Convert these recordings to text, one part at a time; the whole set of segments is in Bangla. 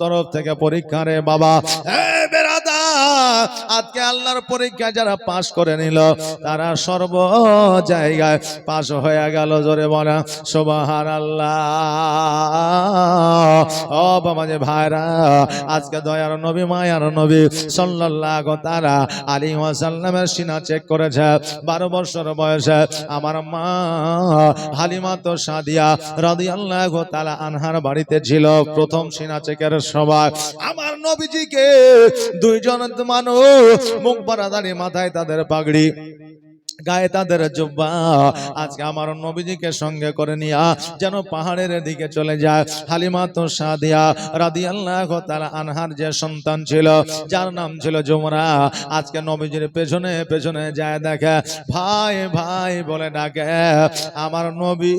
তরফ থেকে পরীক্ষা রে বাবা। আজকে আল্লাহর পরীক্ষা যারা পাশ করে নিল তারা সর্ব জায়গায় পাশ হয়ে গেল। জোরে বলা সুবহানাল্লাহ। ও বাবা যে ভাইরা, আজকে দয়ার নবী মায়ার নবী সাল্লাল্লাহু তাআলা আলাইহি ওয়াসাল্লামের সিনা চেক করেছে। 12 বছর বয়সে আমার মা হালিমা তো সাদিয়া রাদিয়াল্লাহু তাআলা আনহার বাড়িতে ছিল। প্রথম সিনা চেকের সময় আমার নবীজিকে দুইজন মানুষ মুখ বারাদারি, মাথায় তাদের পাগড়ি, গায়ে তাদের জুব্বা, আজকে আমার নবীজিকে সঙ্গে করে নিয়ে যেন পাহাড়ের দিকে চলে যায়। হালিমা তো সাদিয়া রাদিয়াল্লাহু তাআলা আনহার যে সন্তান ছিল, যার নাম ছিল জুমরা, আজকে নবীজির পেছনে পেছনে যায়, দেখে ভাই ভাই বলে ডাকে, আমার নবী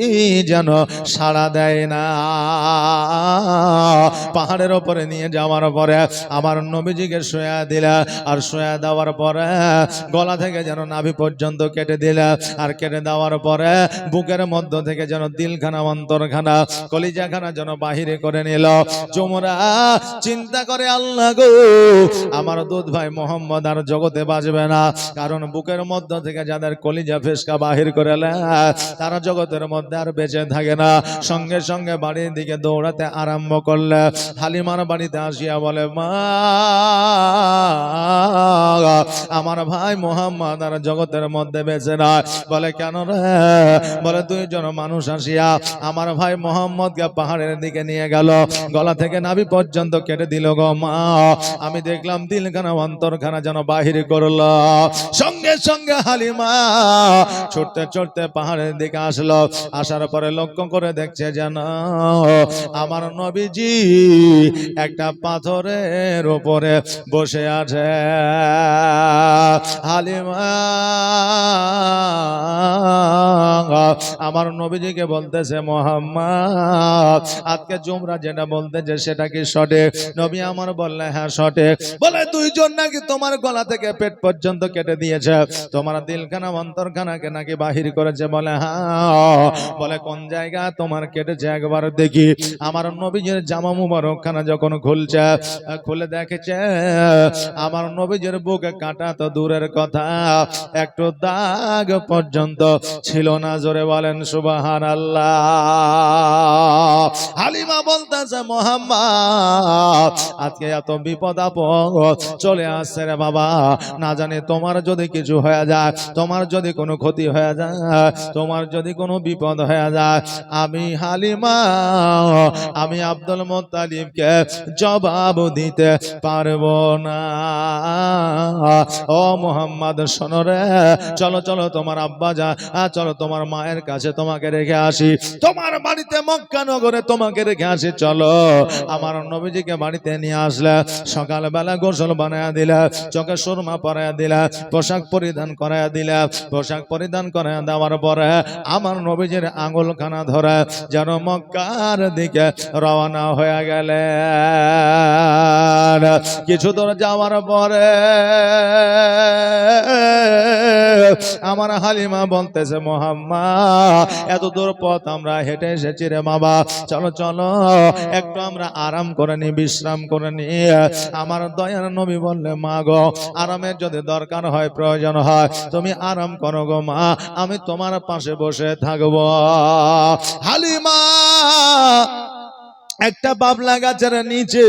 যেন সাড়া দেয় না। পাহাড়ের ওপরে নিয়ে যাওয়ার পরে আমার নবীজিকে শোয়া দিলা, আর শোয়া দেওয়ার পরে গলা থেকে যেন নাভি পর্যন্ত কেটে দিলা, আর কেটে দেওয়ার পরে বুকের মধ্য থেকে যেন দিলখানা, অন্তরখানা, কলিজাখানা যেন বাহিরে করে নিল। জুমরা চিন্তা করে, আল্লাহ গো, আমার দুধ ভাই মোহাম্মদ আর জগতে বাঁচবে না, কারণ বুকের মধ্য থেকে যাদের কলিজা ফেসকা বাহির করে তারা জগতের মধ্যে আর বেঁচে থাকে না। সঙ্গে সঙ্গে বাড়ির দিকে দৌড়াতে আরম্ভ করলে হালিমার বাড়িতে আসিয়া বলে, মা, আমার ভাই মোহাম্মদ আর জগতের মধ্যে বেঁচে না। বলে কেন রে? বলে দুইজন মানুষ আসিয়া আমার ভাই মোহাম্মদকে পাহাড়ের দিকে নিয়ে গেল, গলা থেকে নাভি পর্যন্ত কেটে দিল গো মা। আমি দেখলাম দিলখানা, অন্তরখানা যেন বাহির করল। সঙ্গে সঙ্গে হালিমা ছুটতে ছুটতে পাহাড়ের দিকে আসলো। আসার পরে লক্ষ্য করে দেখছে যেন আমার নবীজি একটা পাথরের উপরে বসে আছে। হালিমা আমার নবীজিকে বলতেছে, মোহাম্মদ, আজকে জুমরা যেটা বলতেছে সেটা কি সঠিক? নবী আমার বললে, হ্যাঁ সঠিক। বলে দুইজন নাকি তোমার গলা থেকে পেট পর্যন্ত কেটে দিয়েছে, তোমার দিলখানা, অন্তরখানাকে নাকি বাহির করেছে। বলে হ্যাঁ। বলে কোন জায়গা তোমার কেটেছে একবার দেখি। আমার নবীজির জামা মুবারকখানা যখন খুলছে, খুলে দেখেছে আমার নবীজির বুকে কাটা তো দূরের কথা, একটু দাগ পর্যন্ত ছিল না। জোরে বলেন সুবহানাল্লাহ। হালিমা বলতেছে, মোহাম্মদ, আজকে এত বিপদ আপদ চলে আসছে রে বাবা, না জানি তোমার যদি কিছু হয়ে যায়, তোমার যদি কোনো ক্ষতি হয়ে যায়, তোমার যদি কোনো বিপদ হয়ে যায়, আমি হালিমা, আমি আব্দুল মুত্তালিবকে জবাব দিতে পারবো না। ও মোহাম্মদ শোনো রে, চলো চলো তোমার আব্বা যা, চলো তোমার মায়ের কাছে তোমাকে রেখে আসি, তোমার বাড়িতে মক্কা নগরে তোমাকে রেখে আসি, চলো। আমার নবীজিকে বাড়িতে নিয়ে আসলে, সকালবেলা গোসল বানায়া দিলা, চোখে সুরমা পরায়া দিলা, পোশাক পরিধান করায়া দিলা, পোশাক পরিধান করায়া দেওয়ার পরে আমার নবীজির আঙুলখানা ধরে যেন মক্কার দিকে রওনা হয়ে গেলে। কিছু দূর যাওয়ার পরে আমার হালিমা বলতেছে, মোহাম্মদ, এত দূর পথ আমরা হেঁটে এসেছি রে বাবা, চলো চলো একটু আমরা আরাম করে নি, বিশ্রাম করে নি। আমার দয়ার নবী বললে, মা গো, আরামের যদি দরকার হয়, প্রয়োজন হয়, তুমি আরাম করো গো মা, আমি তোমার পাশে বসে থাকবো। হালিমা একটা বাবলা গাছের নিচে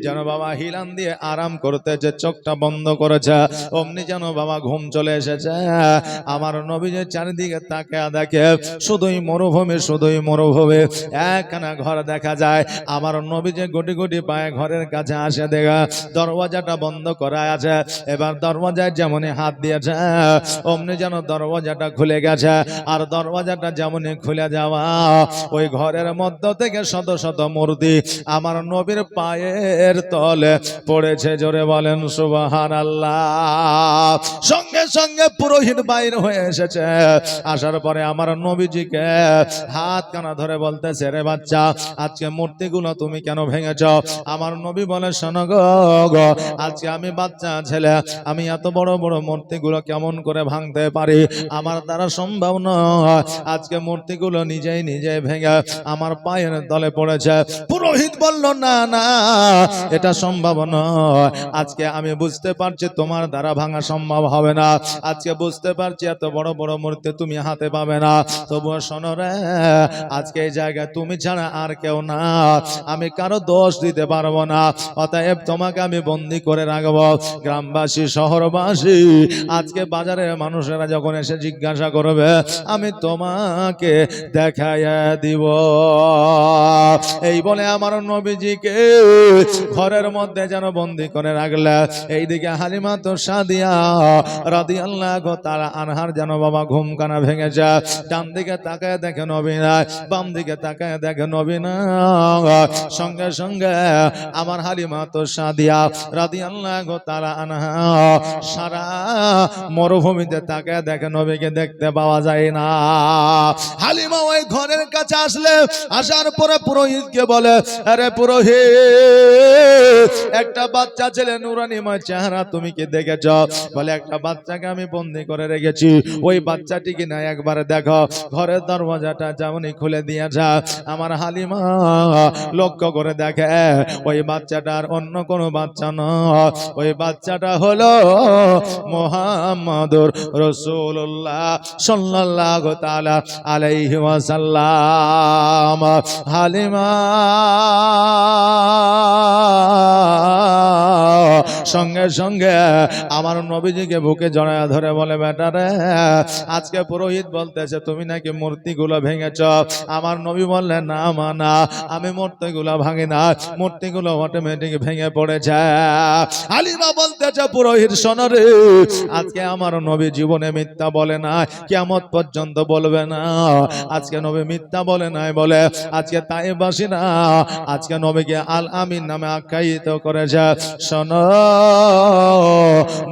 যেন বাবা হিলান দিয়ে আরাম করতে, যে চোখটা বন্ধ করেছে, অমনি যেন বাবা ঘুম চলে এসেছে। আমার নবীজির চারিদিকে তাকিয়ে দেখে শুধুই মরুভূমি, শুধুই মরুভূমি, একখানা ঘর দেখা যায়। আমার নবীজি গুটি গুটি পায়ে ঘরের কাছে আসে, দেখা দরওয়াজাটা বন্ধ করা আছে। এবার দরওয়াজায় যেমনই হাত দিয়েছে, অমনি যেন দরওয়াজাটা খুলে গেছে। আর দরওয়াজাটা যেমনই খুলে যাওয়া, ওই ঘরের মধ্য থেকে শত শত মূর্তি আমার নবীর পায়ের তলে পড়েছে। জোরে বলেন সুবহানাল্লাহ। সঙ্গে সঙ্গে সঙ্গে পুরোহিত বাইর হয়ে এসেছে। আসার পরে আমার নবীজিকে হাত কানা ধরে বলতেছে, রে বাচ্চা, আজকে মূর্তিগুলো তুমি কেন ভেঙেছ? আমার নবী বলে, শোনো গো, আজকে আমি বাচ্চা ছেলে, আমি এত বড় বড় মূর্তিগুলো কেমন করে ভাঙতে পারি? আমার দ্বারা সম্ভব নয়। আজকে মূর্তিগুলো নিজেই নিজেই ভেঙে আমার পায়ের তলে পড়েছে। পুরোহিত বলল, না না, এটা সম্ভব নয়। আজকে আমি বুঝতে পারছি তোমার দ্বারা ভাঙা সম্ভব হবে না। আজকে বুঝতে পারছি এত বড় বড় মূর্তি তুমি হাতে পাবে না। তবুও শোনো রে, আজকে এই জায়গায় তুমি ছাড়া আর কেউ না, আমি কারো দোষ দিতে পারবো না। অতএব তোমাকে আমি বন্দি করে রাখবো। গ্রামবাসী, শহরবাসী, আজকে বাজারের মানুষেরা যখন এসে জিজ্ঞাসা করবে, আমি তোমাকে দেখাইয়া দিব। এই বলে আমার নবীজিকে ঘরের মধ্যে যেন বন্দি করে রাখলে। এইদিকে হালিমা তো সাদিয়া রাদিয়াল্লাহু তাআলা আনহার যেন বাবা ঘুমখানা ভেঙে যায়। ডান দিকে তাকায় দেখে নবী নাই, বাম দিকে তাকায় দেখে নবী নাই। সঙ্গে সঙ্গে আমার হালিমা তো সাদিয়া রাদিয়াল্লাহু তাআলা আনহা সারা মরুভূমিতে তাকায় দেখে নবীকে দেখতে পাওয়া যায় না। হালিমা ওই ঘরের কাছে আসলে, আসার পরে পুরোহিতকে বলে, আরে পুরোহিত, একটা বাচ্চা ছেলে নুরানিময় চেহারা তুমি কি দেখেছ? বলে, একটা বাচ্চাকে আমি বন্দি করে রেখেছি, ওই বাচ্চাটিকে না একবার দেখো। ঘরের দরওয়াজাটা যেমনই খুলে দিয়েছে, আমার হালিমা লক্ষ্য করে দেখে ওই বাচ্চাটার অন্য কোনো বাচ্চা নয়, ওই বাচ্চাটা হলো মুহাম্মাদুর রাসূলুল্লাহ সাল্লাল্লাহু তাআলা আলাইহি ওয়াসাল্লাম। হালিমা সঙ্গে সঙ্গে আমার নবীজিকে বুকে জড়ায় ধরে বলে, বেটা রে, আজকে পুরোহিত বলতেছে তুমি নাকি মূর্তিগুলো ভেঙেছ। আমার নবী বললেন, না মানা, আমি মূর্তিগুলো ভাঙি না, মূর্তিগুলো অটোমেটিক ভেঙে পড়েছে। হালিমা বলতেছে, পুরোহিত শোনো রে, আজকে আমার নবী জীবনে মিথ্যা বলে না, কিয়ামত পর্যন্ত বলবে না। আজকে নবী মিথ্যা বলে নাই বলে আজকে তাইবাসীরা আজকে নবীকে আল আমিন নামে আখ্যায়িত করেছে। শোনো,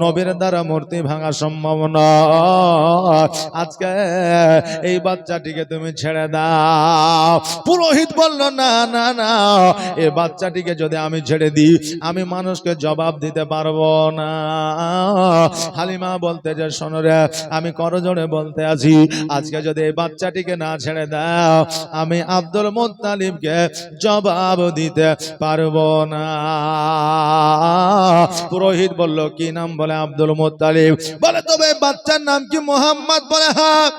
নবীর দ্বারা মূর্তি ভাঙা সম্ভব নয়। আজকে এই বাচ্চাটিকে তুমি ছেড়ে দাও। পুরোহিত বলল, না না না, এই বাচ্চাটিকে যদি আমি ছেড়ে দিই, আমি মানুষকে জবাব দিতে পারবো না। হালিমা বলতে যে, শোনো রে, আমি করজোড়ে বলতে আছি, আজকে যদি এই বাচ্চাটিকে না ছেড়ে দাও, আমি আব্দুল মুত্তালিবকে জবাব দিতে পারবো না। পুরোহিত বলল, কি নাম? বলে, আব্দুল মুত্তালিব। বলে, তবে বাচ্চার নাম কি? মুহাম্মদ। বলে, হ্যাঁ।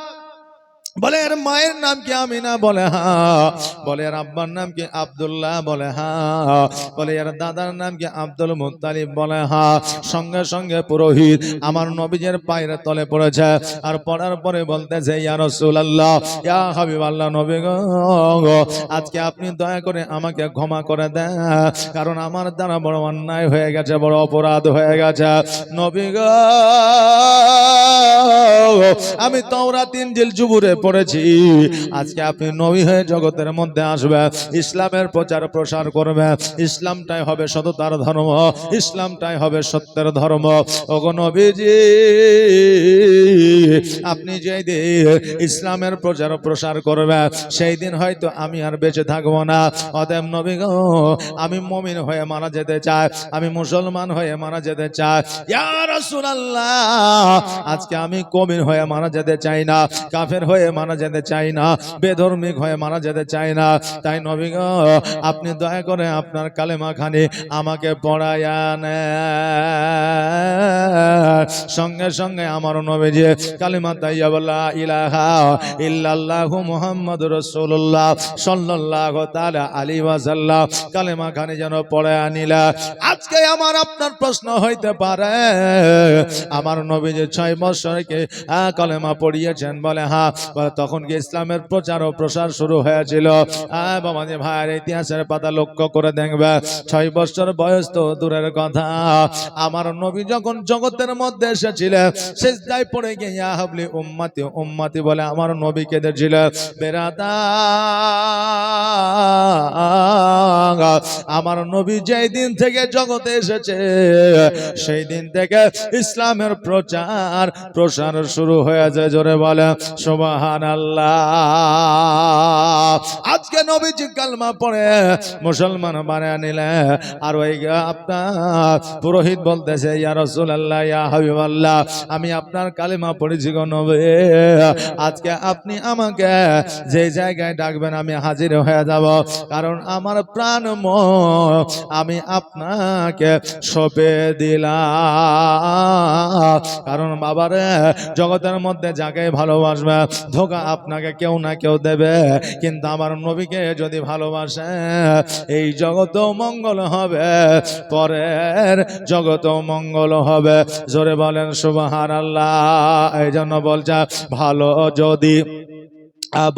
বলে, এর মায়ের নাম কি? আমিনা। বলে, হ্যাঁ। বলে, এর আব্বার নাম কি? আব্দুল্লাহ। বলে, হ্যাঁ। বলে, এর দাদার নাম কি? Abdul Muttalib. বলে, হ্যাঁ। সঙ্গে সঙ্গে পুরোহিত আমার নবীজের পায়ের তলে পড়েছে, আর পড়ার পরে বলতেছে, ইয়া রাসূলুল্লাহ, ইয়া হাবিবাল্লাহ, নবী গো, আজকে আপনি দয়া করে আমাকে ক্ষমা করে দেন, কারণ আমার দ্বারা বড় অন্যায় হয়ে গেছে, বড় অপরাধ হয়ে গেছে। নবী গো, আমি তাওরাত ইনজিল জুবুরে পড়েছি, আজকে আপনি নবী হয়ে জগতের মধ্যে আসবে, ইসলামের প্রচার প্রসার করবে, ইসলামটাই হবে সততার ধর্ম, ইসলামটাই হবে সত্যের ধর্ম। ওগো নবীজি, আপনি যেই দিন ইসলামের প্রচার প্রসার করবে, সেই দিন হয়তো আমি আর বেঁচে থাকবো না। অতএব নবী গো, আমি মুমিন হয়ে মারা যেতে চাই, আমি মুসলমান হয়ে মারা যেতে চাই। ইয়া রাসূলুল্লাহ, আজকে আমি কবির হয়ে মারা যেতে চাই না, কাফের হয়ে মারা যেতে চাই না, বেধর্মিক হয়ে মারা যেতে চাই না। তাই নবী গো, আপনি দয়া করে আপনার কালেমা খানি আমাকে পড়ায়া নেন। সঙ্গে সঙ্গে আমার নবীজি কালেমা তাইয়্যিবা লা ইলাহা ইল্লাল্লাহু মুহাম্মাদুর রাসূলুল্লাহ সাল্লাল্লাহু তাআলা আলাইহি ওয়াসাল্লাম কালেমা খানি যেন পড়ায়া নিলা। আজকে আমার আপনার প্রশ্ন হইতে পারে, আমার নবীজি 6 বছরকে কালেমা পড়িয়েছেন? বলে, হ্যাঁ। তখন কি ইসলামের প্রচার ও প্রসার শুরু হয়েছিল। বাবাজি ভাইয়ের ইতিহাসের পাতা লক্ষ্য করে দেখবে 6 বছর বয়স তো দূরের কথা, আমার নবী যখন জগতের মধ্যে এসেছিলেন সিজদায় পড়ে গিয়ে ইয়া হাবলি উম্মতি উম্মতি বলে আমার নবী কেঁদেছিল। বেরাদা আমার নবী যেই দিন থেকে জগতে এসেছে সেই দিন থেকে ইসলামের প্রচার প্রসার শুরু হয়েছে। জোরে বলে সুবহানাল্লাহ। আজকে নবীজি কালমা পড়ে মুসলমান বানিয়ে নিলে, আর ওই আপনার পুরোহিত বলতেছে ইয়া রাসূলুল্লাহ ইয়া হাবিবাল্লাহ আমি আপনার কালেমা পড়েছি গো নবী, আজকে আপনি আমাকে যে জায়গায় ডাকবেন আমি হাজির হয়ে যাব, কারণ আমার প্রাণ আমি আপনাকে সঁপে দিলাম। কারণ বাবারে জগতের মধ্যে যাকে ভালোবাসবে ধোঁকা আপনাকে কেউ না কেউ দেবে, কিন্তু আমার নবীকে যদি ভালোবাসে এই জগতেও মঙ্গল হবে, পরের জগতেও মঙ্গল হবে। জোরে বলেন সুবহানাল্লাহ। এই জন্য বলছে ভালো যদি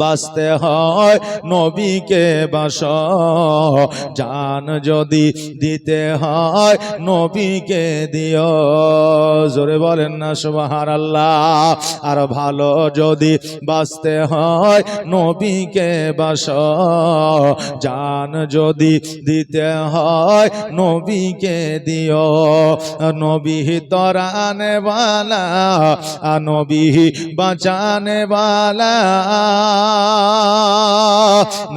বাঁচতে হয় নবীকে বাস, জান যদি দিতে হয় নবীকে দিও। জোরে বলেন না সুবহানাল্লাহ। আর ভালো যদি বাঁচতে হয় নবীকে বাস, জান যদি দিতে হয় নবীকে দিও। নবী তরানে वाला নবী বাঁচানে वाला,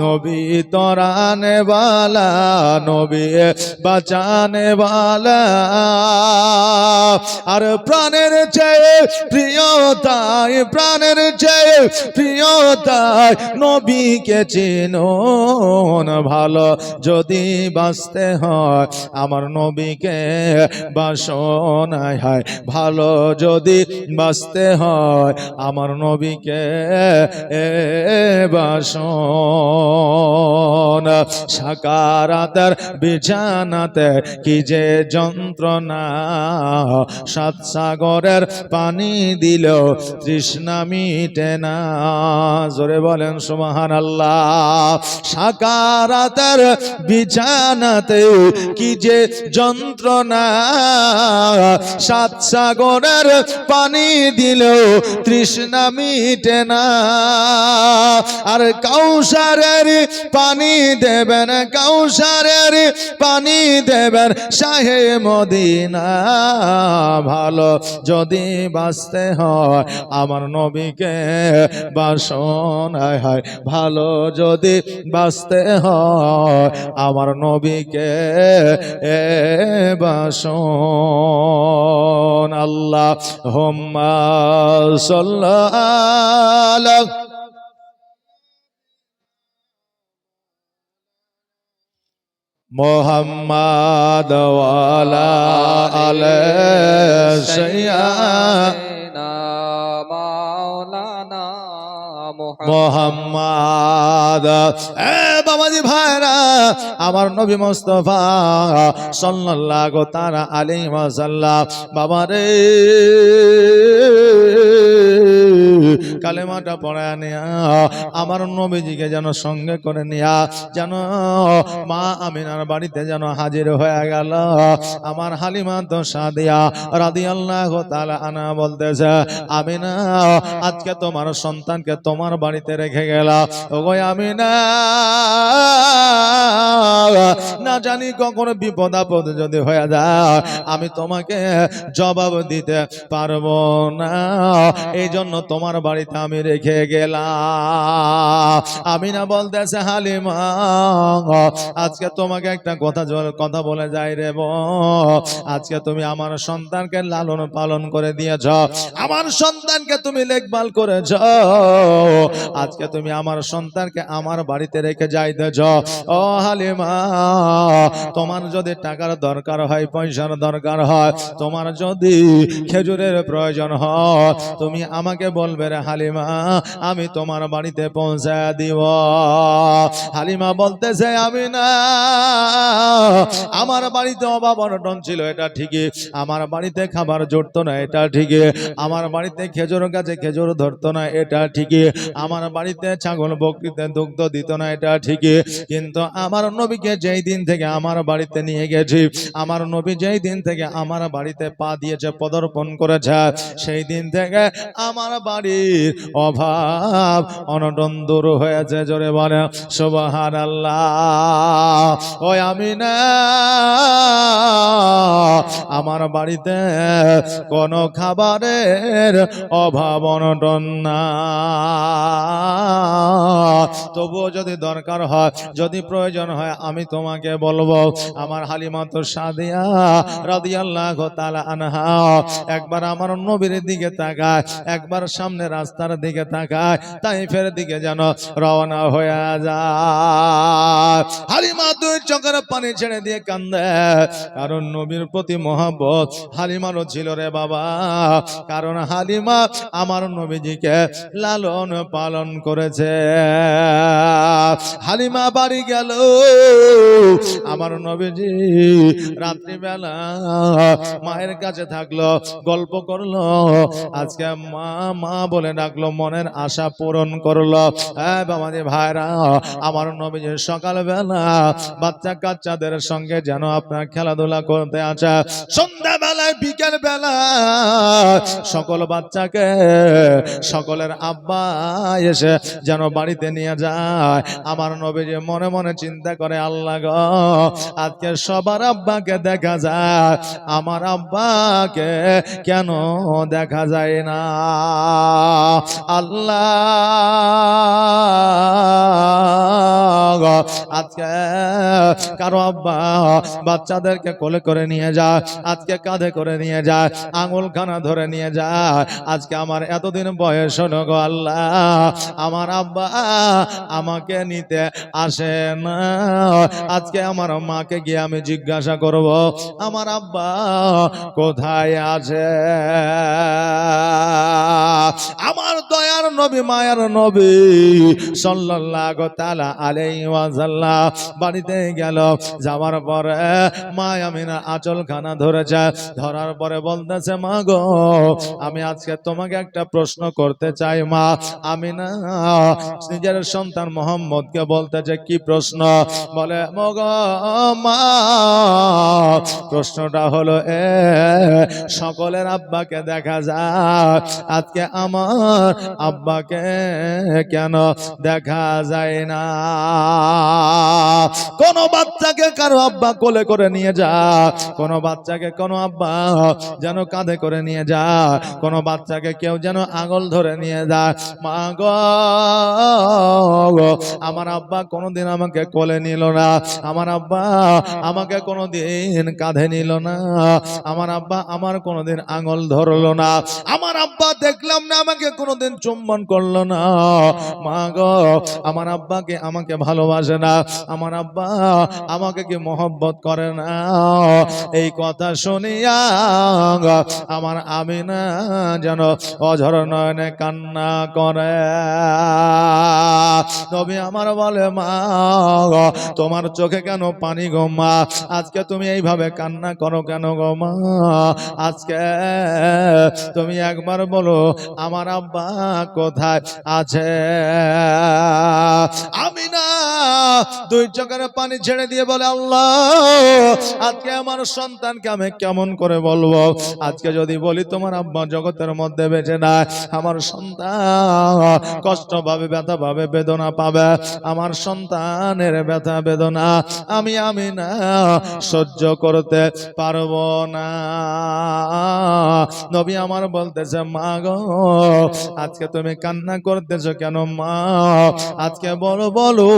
নবী তরানে वाला নবী বাঁচানে वाला। আর প্রাণের চেয়ে প্রিয়তাই প্রাণের চেয়ে প্রিয়তাই নবীকে চিনুন। ভালো যদি বাঁচতে হয় আমার নবীকে বাসন, হয় ভালো যদি বাঁচতে হয় আমার নবীকে বাসন। সাকারাতের বিছানাতে কি যে যন্ত্রণা, 7 সাগরের পানি দিল তৃষ্ণা মিটে না। জোরে বলেন সুবহানাল্লাহ। সাকারাতের বিছানাতে কি যে যন্ত্রণা, 7 সাগরের পানি দিল তৃষ্ণা মিটে না। আর কাউসারের পানি দেবেন কাউসারের পানি দেবেন শাহে মদিনা। ভালো যদি বাঁচতে হয় আমার নবীকে বাসন, হয় ভালো যদি বাঁচতে হয় আমার নবীকে বাসন। আল্লাহুম্মা সাল্লি মুহাম্মাদ ওয়ালা আলে সাইয়্যিদিনা মাওলানা মুহাম্মাদ। বাবাজি ভাইরা আমার নবী মুস্তাফা সাল্লাল্লাহু তাআলা আলাইহি ওয়াসাল্লাম বাবারে কালেমাটা পড়ায় নিয়া আমার নবীজিকে যেন সঙ্গে করে নিয়া যেন মা আমিনার বাড়িতে যেন হাজির হয়ে গেল। আমার হালিমা তো সাদিয়া রাদিয়াল্লাহু তাআলা আনহা বলতেছে আমিনা আজকে তোমার সন্তানকে তোমার বাড়িতে রেখে গেলা। ওগো আমিনা না জানি কখন বিপদ আপদ যদি হয়ে যায় আমি তোমাকে জবাব দিতে পারবো না, এই জন্য তোমার বাড়িতে আমি রেখে গেলাম। আমিনা বলতেছে হালিমা আজকে তোমাকে একটা কথা বলে যাই রে আজকে তুমি আমার সন্তানকে লালন পালন করে দিয়েছ, আমার সন্তানকে তুমি লেখভাল করেছ, আজকে তুমি আমার সন্তানকে আমার বাড়িতে রেখে যাইতেছ। ও হালিমা তোমার যদি টাকার দরকার হয় পয়সার দরকার হয় তোমার যদি খেজুরের প্রয়োজন হয় তুমি আমাকে বলবে রে হালিমা আমি তোমার বাড়িতে পৌঁছে দিব। হালিমা বলতেছে আমি না আমার বাড়িতে অভাব অনটন ছিল এটা ঠিকই, আমার বাড়িতে খাবার জুটতো না এটা ঠিকই, আমার বাড়িতে খেজুর খেজুর গাছে খেজুর ধরতো না, এটা ঠিকই। আমার বাড়িতে ছাগল বকরিতে দুগ্ধ দিত না, এটা ঠিকই। কিন্তু আমার নবীকে যেই দিন থেকে আমার বাড়িতে নিয়ে গেছি, আমার নবী যেই দিন থেকে আমার বাড়িতে পা দিয়েছে, পদার্পণ করেছে, সেই দিন থেকে আমার বাড়ির অভাব অনটন দূর হয়েছে। জোরে বলে সুবহানাল্লাহ। ওই আমিনা, আমার বাড়িতে কোনো খাবারের অভাব অনটন না। তবুও যদি দরকার হয়, যদি প্রয়োজন হয়, আমি তোমাকে বলবো। আমার হালিমাতু সাদিয়া রাদিয়াল্লাহু তাআলা আনহা একবার আমার নবীর দিকে তাকায়, একবার সামনে রাস্তার দিকে তাকায়, তাইফের দিকে যেন রওনা হয়ে যায়। হালিমা দুই চোখের পানি ছেড়ে দিয়ে কান্দে, কারণ নবীর প্রতি মহব্বত হালিমারও ছিল রে বাবা। কারণ হালিমা আমার নবীজিকে লালন পালন করেছে। হালিমা বাড়ি গেল, আমার নবীজি রাত্রিবেলা মায়ের কাছে থাকলো, গল্প করলো, আজকে মা মা বলে ডাকলো, মনের আশা পূরণ করলো। হ্যাঁ বাবাজি ভাইরা, আমার নবীজি সকালবেলা বাচ্চা কাচ্চাদের সঙ্গে যেন আপনার খেলাধুলা করতে আছে, সন্ধ্যাবেলায় বিকেল বেলা সকল বাচ্চাকে সকলের আব্বা এসে যেন বাড়িতে নিয়ে যায়। আমার নবীজি মনে মনে চিন্তা করে, আল্লাহ গো, আজকে সবার আব্বাকে দেখা যায়, আমার আব্বাকে কেন দেখা যায় না? আল্লাহ, আজকে কারো আব্বা বাচ্চাদেরকে কোলে করে নিয়ে যায়, আজকে কাঁধে করে নিয়ে যায়, আঙুল খানা ধরে নিয়ে যায়। আজকে আমার এতদিন বয়স হলো গো আল্লাহ, আমার আব্বা আমাকে নিতে আসে না। আজকে আমার মাকে গিয়ে আমি জিজ্ঞাসা করব, আমার আব্বা কোথায় আছে? আমার দয়ার নবী, মায়ার নবী সাল্লাল্লাহু তাআলা আলাইহি ওয়াসাল্লাম বাড়িতে গেল। যাওয়ার পরে মা আমিনা আঁচলখানা ধরেছে, ধরার পরে বলতেছে, মা গো, আমি আজকে তোমাকে একটা প্রশ্ন করতে চাই। মা আমিনা নিজের সন্তান মোহাম্মদকে বলতেছে, কি প্রশ্ন? বলে, মা, প্রশ্নটা হলো সকলের আব্বাকে দেখা যায়, আজকে আমার আব্বাকে কেন দেখা যায় না? কোন বাচ্চাকে কারো আব্বা কোলে করে নিয়ে যায়, কোন বাচ্চাকে কোন আব্বা যেন কাঁধে করে নিয়ে যায়, কোন বাচ্চাকে কেউ যেন আঙুল ধরে নিয়ে যায়। মা গো, আমার আব্বা কোনোদিন আমাকে কোলে নিল না, আমার আব্বা আমাকে কোনোদিন কাঁধে নিল না, আমার আব্বা আমার কোনোদিন আঙুল ধরলো না, আমার আব্বা দেখলাম না আমাকে কোনোদিন চুম্বন করলো না। মা গো, আমার আব্বাকে আমাকে ভালোবাসে না, আমার আব্বা আমাকে কি মহব্বত করে না? এই কথা শুনিয়া আমার আমিনা যেন অঝর নয়নে কান্না করে। নবী আমার বলে, মা তোমার চোখে কেন পানি গো মা? আজকে তুমি এইভাবে কান্না করো কেন গো মা? আজকে তুমি একবার বলো, আমার আব্বা কোথায় আছে? আমিনা দুই চোখের পানি ছেড়ে দিয়ে বলে, আল্লাহ, আজকে আমার সন্তানকে আমি কেমন করে বলবো? আজকে যদি বলি তোমার আব্বা জগতের মধ্যে বেঁচে না, আমার সন্তান কষ্ট পাবে, ব্যথা পাবে, বেদনা পাবে। আমার সন্তানের ব্যথা বেদনা আমি না সহ্য করতে পারবো না। নবী আমার বলতেছে, মা গো, আজকে তুমি কান্না করতেছো কেন মা? আজকে বলো বলো,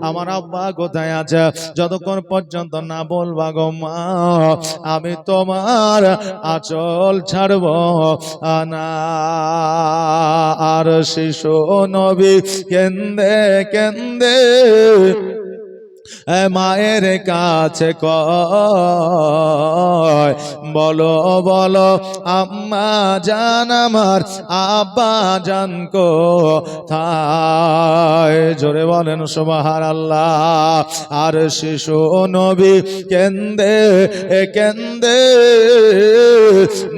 আমার আব্বা কোথায় আছে? যতক্ষণ পর্যন্ত না বলবা গো মা, আমি তোমার আঁচল ছাড়ব না। আর শিশু নবী কেন্দে কেন্দে মায়ের কাছে কয় বলো বলো আম্মা জান আমার আব্বা জান কোথায়? জোরে বলেন সুবহানাল্লাহ। আর শিশু নবী কেন্দে কেন্দে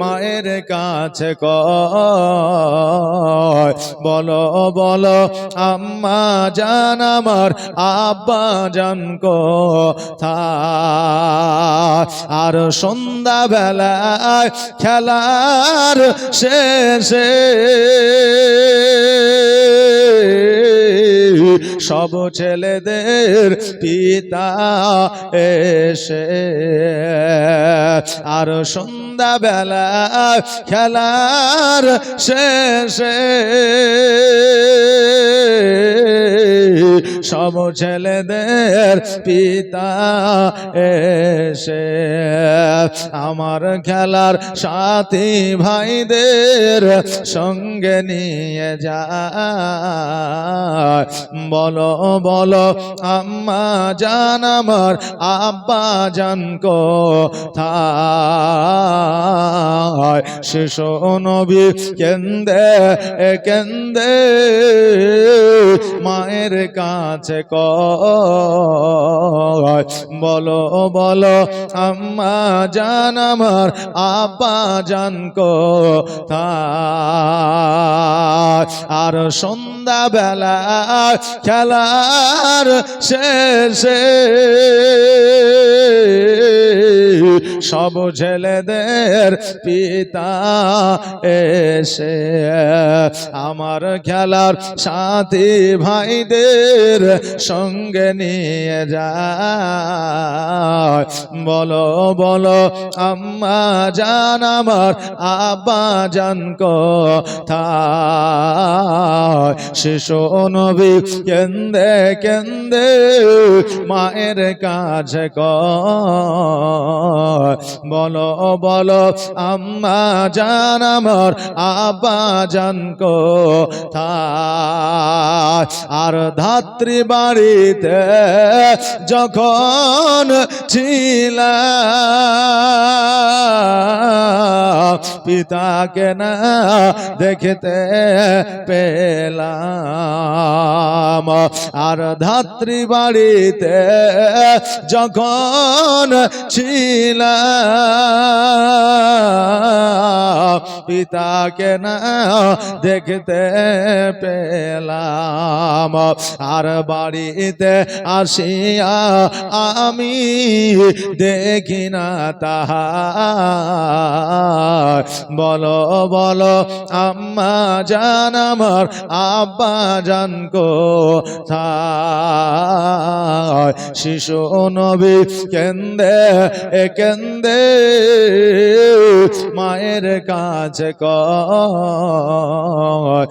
মায়ের কাছে কয় বলো বলো আম্মা জান আমার আব্বা জান কোথায়? আর সন্ধ্যা বেলায় খেলার শেষে সব ছেলেদের পিতা এসে আর সন্ধ্যা বেলায় খেলার শেষে সব ছেলেদের পিতা এসে আমার খেলার সাথী ভাইদের সঙ্গে নিয়ে যায় বলো বলো আম্মা জান আমার আব্বা জান কোথায়? শিশু নবী কেন্দে কেন্দে মায়ের কাছে কয় বলো বলো আম্মা জান আমার আব্বা জান কোথায়? আর সন্ধ্যা বেলা খেলার শেষে সব ছেলেদের পিতা এসে আমার খেলার সাথী ভাইদের সঙ্গে নিয়ে যায় বলো বলো আম্মা জান আমার আব্বা জান কোথায়? শিশু নবী কেন্দে কেন্দে মায়ের কাছে কয় বলো বলো আম্মা জান আমার আব্বা জান কোথায়? আর ধাত্রী বাড়িতে যখন ছিলাম পিতাকে না দেখতে পেলাম আর ধাত্রী বাড়িতে যখন ছিলাম পিতাকে না দেখতে পেলাম আর বাড়িতে আসিয়া আমি দেখি না তাহার বলো বলো আম্মা জান আমার আব্বা জান কোথায়? শিশু নবী কেন্দে কেন্দে মায়ের কাছে কয়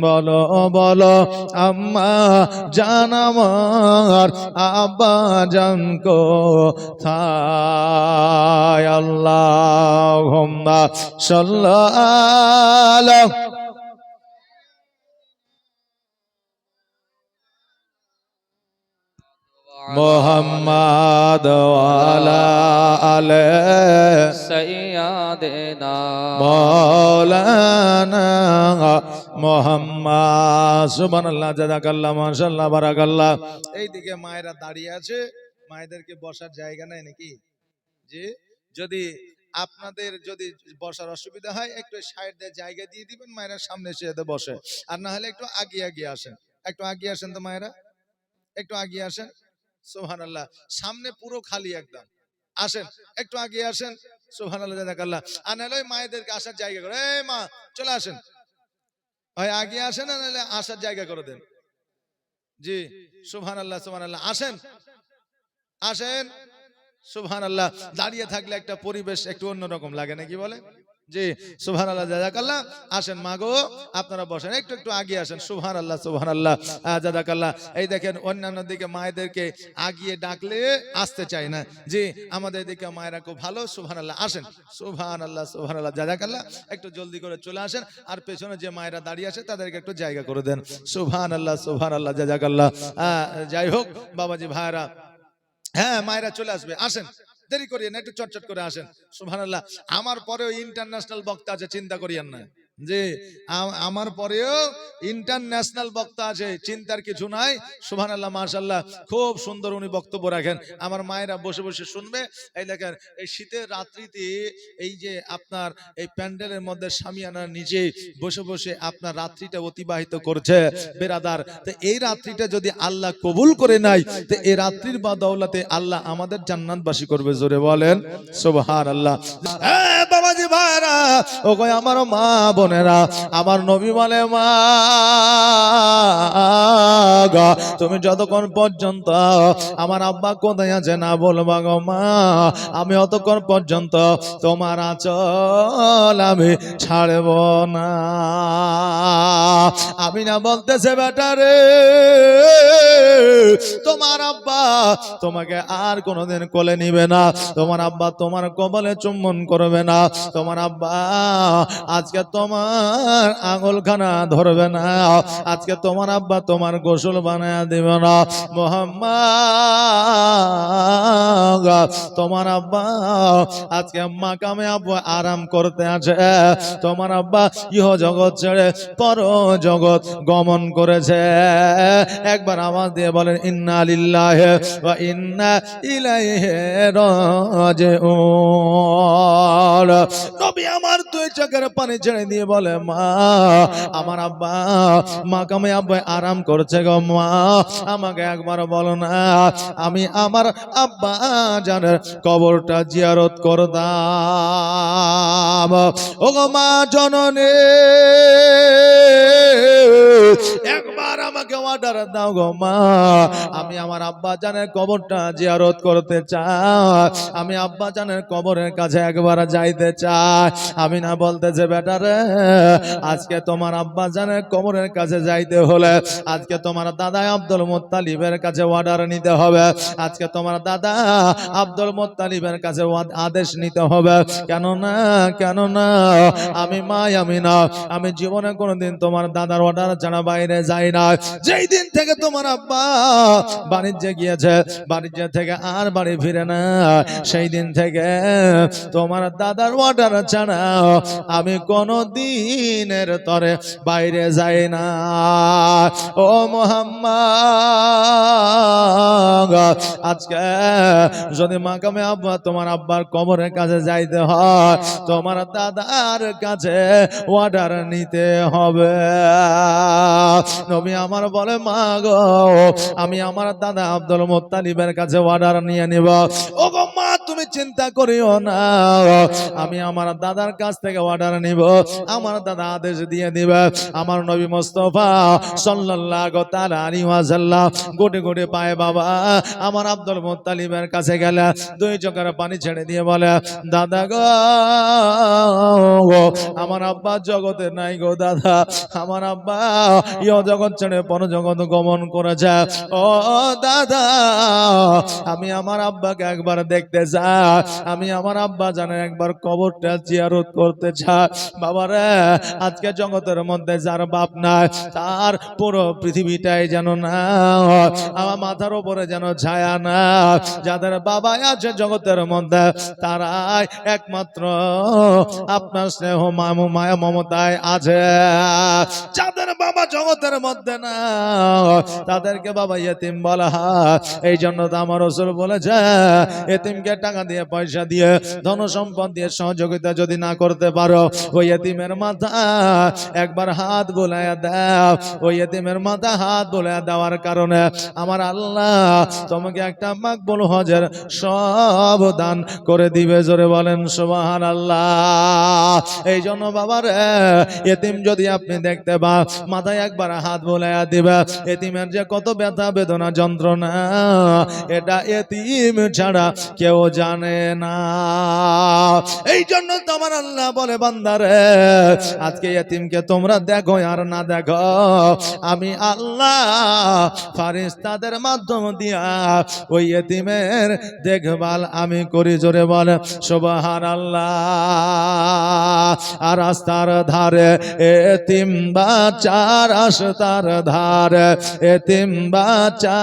বলো বলো আম্মা জান আমার আব্বা জান কোথায়? আল্লাহুম্মা সাল্লাল্লাহু মোহাম্মদ ওয়ালা আলে সাইয়্যিদিনা মাওলানা মুহাম্মদ সুবহানাল্লাহ জাযাকাল্লাহ মাশাআল্লাহ বারাকাল্লাহ। এইদিকে মায়েরা দাঁড়িয়ে আছে, মায়েদেরকে বসার জায়গা নাই নাকি? জি, যদি আপনাদের যদি বসার অসুবিধা হয় একটু সাইড দিয়ে জায়গা দিয়ে দিবেন, মায়েরা সামনে এসে বসে। আর না হলে একটু আগিয়ে আগিয়ে আসেন, একটু আগিয়ে আসেন তো মায়েরা, একটু আগিয়ে আসেন। সুবহানাল্লাহ, সামনে পুরো খালি একদম, আসেন একটু আগিয়ে আসেন। সুবহানাল্লাহ জাযাকাল্লাহ। আর নাহলে ওই মায়েদেরকে আসার জায়গা করে, এই মা চলে আসেন, ভাই আগিয়ে আসেন, আর নাহলে আসার জায়গা করে দেন। জি সুবহানাল্লাহ সুবহানাল্লাহ, আসেন আসেন। সুবহানাল্লাহ, দাঁড়িয়ে থাকলে একটা পরিবেশ একটু অন্যরকম লাগে নাকি বলে? জি সুবহানাল্লাহ জাযাকাল্লাহ। আসেন মা গো, আপনারা বসেন, একটু একটু আগিয়ে আসেন। সুবহানাল্লাহ সুবহানাল্লাহ জাযাকাল্লাহ। এই দেখেন অন্যান্য দিকে মায়েদেরকে আগিয়ে ডাকলে আসতে চায় না। জি আমাদের দিকে মায়েরা খুব ভালো। সুবহানাল্লাহ, আসেন। সুবহানাল্লাহ সুবহানাল্লাহ জাযাকাল্লাহ। একটু জলদি করে চলে আসেন, আর পেছনে যে মায়েরা দাঁড়িয়ে আছে তাদেরকে একটু জায়গা করে দেন। সুবহানাল্লাহ সুবহানাল্লাহ জাযাকাল্লাহ। যাই হোক বাবাজি ভাইরা, হ্যাঁ মায়েরা চলে আসবে, আসেন, দেরি করিয়েন না, একটু চটচট করে আসেন। সুবহানাল্লাহ। আমার পরেও ইন্টারন্যাশনাল বক্তা আছে, চিন্তা করিয়েন না যে আমার পরেও ইন্টারন্যাশনাল বক্তা আছে, চিন্তার কিছু নাই। সুবহানাল্লাহ, মাশাআল্লাহ, খুব সুন্দর উনি বক্তব্য রাখেন। আমার মায়েরা বসে বসে শুনবে। এই দেখেন, এই শীতের রাত্রিতে এই যে আপনার এই প্যান্ডেলের মধ্যে শামিয়ানার নিচে বসে বসে আপনার রাত্রিটা অতিবাহিত করছে বেরাদার। তো এই রাত্রিটা যদি আল্লাহ কবুল করে নাই, তো এই রাত্রির বদৌলতে আল্লাহ আমাদের জান্নাতবাসী করবে। জোরে বলেন সুবহানাল্লাহ। বাবাজি ভাইরা, ও কই আমার মা বোনেরা, আমার নবী বলে মা গো, তুমি যতক্ষণ পর্যন্ত আমার আব্বা কোথায় আছে না বলবা গো মা, আমি অতক্ষণ পর্যন্ত তোমার আঁচল আমি ছাড়ব না। আমি না বলতেছে বেটা রে, তোমার আব্বা তোমাকে আর কোনোদিন কোলে নিবে না, তোমার আব্বা তোমার কবলে চুম্বন করবে না, তোমার আব্বা আজকে তোমার আঙুলখানা ধরবে না, আজকে তোমার আব্বা তোমার গোসল বানায় দিবে না। মোহাম্মদ, তোমার আব্বা আজকে মাকামে আব্বা আরাম করতে আছে, তোমার আব্বা ইহ জগৎ ছেড়ে পর জগৎ গমন করেছে। একবার আওয়াজ দিয়ে বলেন ইন্না লিল্লাহি ওয়া ইন্না ইলাইহি রাজিউন। নবী আমার দুই চোখের পানি ছেড়ে দিয়ে বলে মা, আমার আব্বা মাকামে আব্বা আরাম করছে গো মা, আমাকে একবার বলো না, আমি আমার আব্বা জানের কবরটা জিয়ারত করতাম। ও গো মা জননী, একবার আমাকে অর্ডার দাও গো মা, আমি আমার আব্বা জানের কবরটা জিয়ারত করতে চাই, আমি আব্বা জানের কবরের কাছে একবার যাইতে চাই। আমি না বলতেছে বেটা রে, আজকে তোমার আব্বা জানের কবরের কাছে যাইতে হলে আজকে তোমার দাদা আব্দুল মুত্তালিবের কাছে অর্ডার নিতে হবে, আজকে তোমার দাদা আব্দুল মুত্তালিবের কাছে আদেশ নিতে হবে। কেন না আমি মা, আমি না, আমি জীবনে কোনোদিন তোমার দাদার অর্ডার ছাড়া বাইরে যাই না। যেই দিন থেকে তোমার আব্বা বাণিজ্যে গিয়েছে, বাণিজ্য থেকে আর বাড়ি ফিরে না, সেই দিন থেকে তোমার দাদার অর্ডার ছাড়া আমি কোনো দিনের তরে বাইরে যাই না। ও মুহাম্মদ, আজকে যদি মাকামে আব্বা তোমার আব্বার কবরের কাছে যাইতে হয়, তোমার দাদার কাছে অর্ডার নিতে হবে। নবী আমার বলে মা গো, আমি আমার দাদা আব্দুল মুত্তালিবের কাছে অর্ডার নিয়ে নিব। ও গো মা, তুমি চিন্তা করিও না, আমি আমার দাদার কাছ থেকে অর্ডার নিব, আমার দাদা আদেশ দিয়ে দিবে। আমার নবী মুস্তাফা সাল্লাল্লাহু তাআলা আলাইহি ওয়াসাল্লাম গোটে গোটে পায়ে বাবা আমার আব্দুল মুত্তালিবের কাছে গেলে দুই চোখের পানি ছেড়ে দিয়ে বলে দাদা গো, আমার আব্বা জগতে নাই গো দাদা, আমার আব্বা ইহ জগৎ ছেড়ে পর জগৎ গমন করেছে। ও দাদা, আমি আমার আব্বাকে একবার দেখতে চাই, আমি আমার আব্বা জানের একবার কবরটা জিয়ারত করতে চাই। বাবারে, আজকে জগতের মধ্যে যার বাপ নাই, তার পুরো পৃথিবীটাই যেন না, আমার মাথার উপরে যেন ছায়া না। যাদের বাবা আছে জগতের মধ্যে, তারাই একমাত্র আপনার স্নেহ মায়া মমতায় আছে। যাদের বাবা জগতের মধ্যে না, তাদেরকে বাবা ইয়েতিম বলা হয়। এই জন্য তো আমার রাসূল বলেছে, ইয়েতিমকে টাকা দিয়ে, পয়সা দিয়ে, ধন সম্পদ দিয়ে সহযোগিতা যদি না করতে পারো, ওই ইয়েতিমের মাথা একবার হাত বুলাইয়া দাও। ওই ইয়েতিমের মাথা হাত বুলাইয়া দেওয়ার কারণে আমার আল্লাহ তোমাকে একটা মাকবুল হজের সব দান করে দিবে। জোরে বলেন সুবহানাল্লাহ। এই জন্য বাবারে, ইয়েতিম যদি আপনি দেখতে পান, মাথায় একবার হাত বুলাইয়া দিবে। ইয়েতিমের যে কত ব্যথা বেদনা যন্ত্রণা, এটা ইয়েতিম ছাড়া কেউ জানে না। এই জন্য তোমার আল্লাহ বলে বান্দারে আজকে এতিমকে তোমরা দেখো আর না দেখো, আমি আল্লাহ ফারিস্তাদের মাধ্যম দিয়া ওই এতিমের দেখভাল আমি করি। জোরে বলে সুবহানাল্লাহ। আর রাস্তার ধারে এতিম বাচ্চা, রাস্তার ধারে এতিম বাচ্চা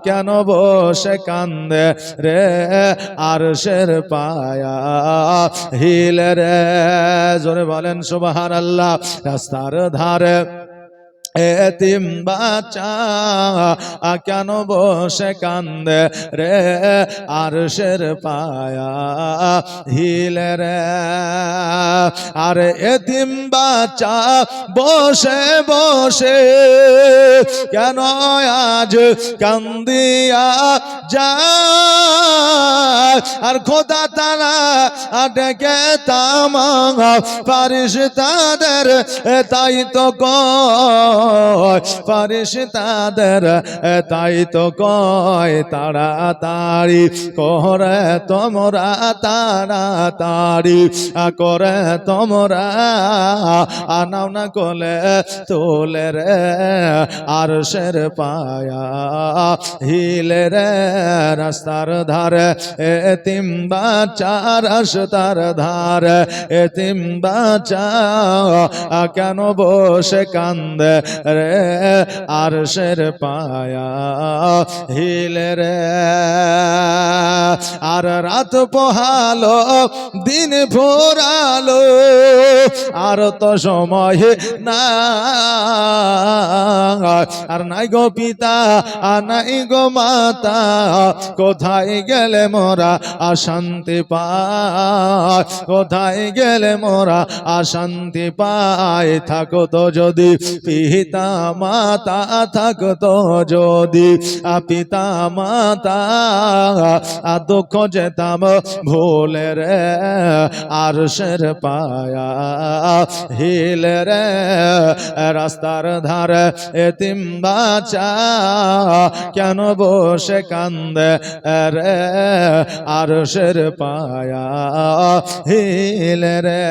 কেন বসে কান্দে রে আরশের পায়া হিলে রে। জোরে বলেন সুবহানাল্লাহ। রাস্তার ধারে এতিম বাচ্চা কেন বসে কান্দে রে আরশের পায়া হিলে রে। আর এতিম বাচ্চা বসে বসে কেন আজ কান্দিয়া যায়। আর খোদা তাআলা ডেকে তামা ফারিস্তাদের তাই তো কয়, ফারিস্তাদের তাই তো কয় তাড়াতাড়ি করে তোমরা, তাড়াতাড়ি করে তোমরা আনাও না কোলে তোলে রে আরশের পায়া হিলে রে। রাস্তার ধারে এতিম বাচ্চা, রাস্তার ধারে এতিম বাচ্চা কেন বসে কান্দে রে আরশের পায়া হিলে রে। আর রাত পোহালো দিন ফুরালো আর তো সময় না, আর নাই গো পিতা আর নাই গো মাতা, কোথায় গেলে মোরা অশান্তি পায়, কোথায় গেলে মোরা অশান্তি পায়। থাকো তো যদি পিতা মাতা, থাকতো যদি পিতা মাতা দুঃখ যেতাম ভুলে রে আরশের পায়া হিলে রে। রাস্তার ধারে এতিম বাচ্চা কেন বসে কান্দে রে আরশের পায়া হিলে রে।